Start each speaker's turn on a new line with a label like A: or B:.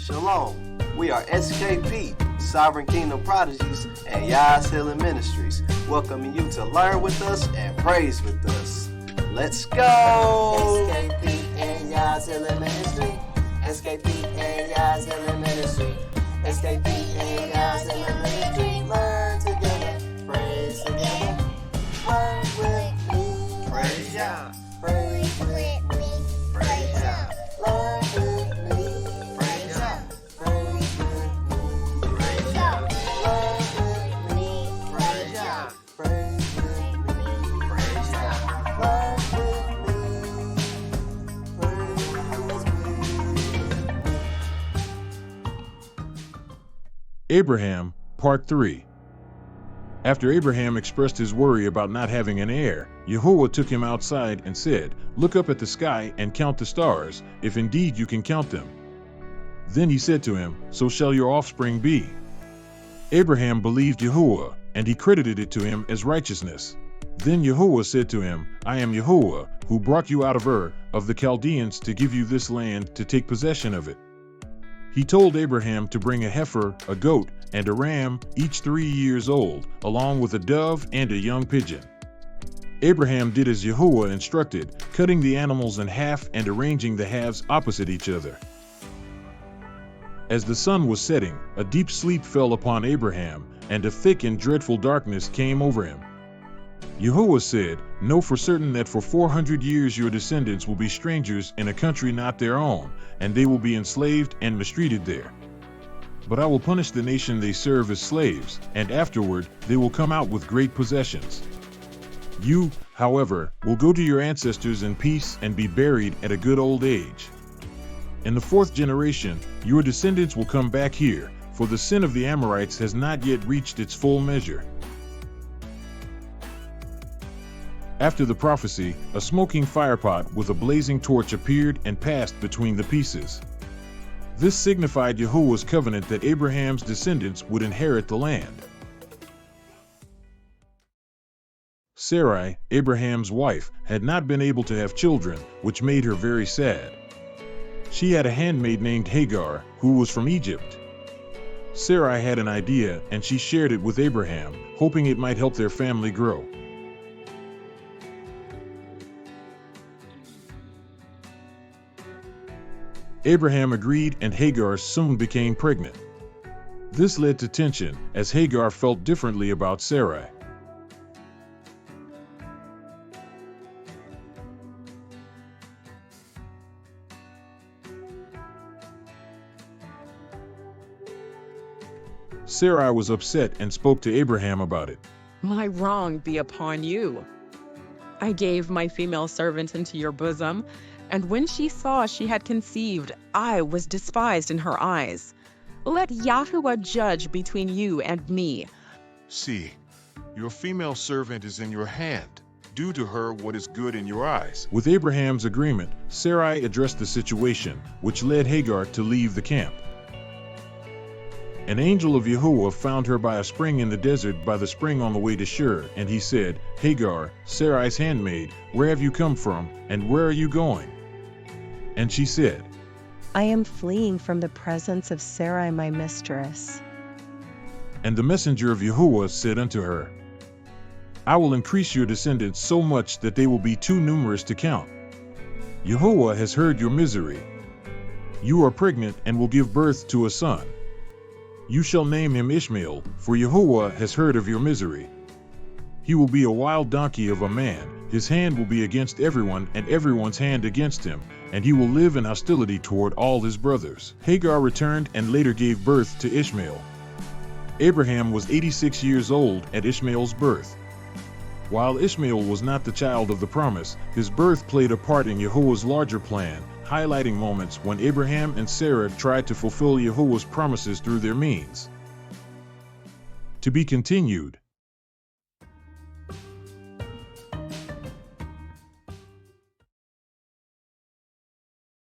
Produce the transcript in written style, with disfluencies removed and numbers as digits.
A: Shalom. We are SKP, Sovereign Kingdom Prodigies, and Yahtrell Ministries, welcoming you to learn with us and praise with us. Let's go!
B: SKP and Yahtrell Ministry. SKP and Yahtrell Ministry. SKP and Yahtrell Ministry. Learn together, praise together. Learn with me.
A: Praise Yah.
B: Praise with me.
A: Praise Yah.
B: Learn with me.
A: Praise Yah.
B: Praise with me.
A: Praise Yah.
B: Learn with me.
A: Praise Yah.
B: Praise with me.
A: Praise Yah.
B: Learn with me. Praise with me.
C: Abraham, Part 3. After Abraham expressed his worry about not having an heir, Yahweh took him outside and said, "Look up at the sky and count the stars, if indeed you can count them." Then he said to him, "So shall your offspring be." Abraham believed Yahweh, and he credited it to him as righteousness. Then Yahweh said to him, "I am Yahweh, who brought you out of Ur of the Chaldeans to give you this land to take possession of it." He told Abraham to bring a heifer, a goat, and a ram, each 3 years old, along with a dove and a young pigeon. Abraham did as Yahweh instructed, cutting the animals in half and arranging the halves opposite each other. As the sun was setting, a deep sleep fell upon Abraham, and a thick and dreadful darkness came over him. Yahweh said, "Know for certain that for 400 years your descendants will be strangers in a country not their own, and they will be enslaved and mistreated there. But I will punish the nation they serve as slaves, and afterward they will come out with great possessions. You, however, will go to your ancestors in peace and be buried at a good old age. In the 4th generation, your descendants will come back here, for the sin of the Amorites has not yet reached its full measure." After the prophecy, a smoking firepot with a blazing torch appeared and passed between the pieces. This signified Yahweh's covenant that Abraham's descendants would inherit the land. Sarai, Abraham's wife, had not been able to have children, which made her very sad. She had a handmaid named Hagar, who was from Egypt. Sarai had an idea, and she shared it with Abraham, hoping it might help their family grow. Abraham agreed, and Hagar soon became pregnant. This led to tension, as Hagar felt differently about Sarai. Sarai was upset and spoke to Abraham about it.
D: "My wrong be upon you. I gave my female servant into your bosom, and when she saw she had conceived, I was despised in her eyes. Let Yahuwah judge between you and me."
E: See, your female servant is in your hand. Do to her what is good in your eyes.
C: With Abraham's agreement, Sarai addressed the situation, which led Hagar to leave the camp. An angel of Yahweh found her by a spring in the desert by the spring on the way to Shur, and he said, "Hagar, Sarai's handmaid, where have you come from, and where are you going?" And she said,
F: "I am fleeing from the presence of Sarai my mistress."
C: And the messenger of Yahweh said unto her, "I will increase your descendants so much that they will be too numerous to count. Yahweh has heard your misery. You are pregnant and will give birth to a son. You shall name him Ishmael, for Yahweh has heard of your misery. He will be a wild donkey of a man, his hand will be against everyone and everyone's hand against him, and he will live in hostility toward all his brothers." Hagar returned and later gave birth to Ishmael. Abraham was 86 years old at Ishmael's birth. While Ishmael was not the child of the promise, his birth played a part in Yahweh's larger plan, highlighting moments when Abraham and Sarah tried to fulfill Yahweh's promises through their means. To be continued.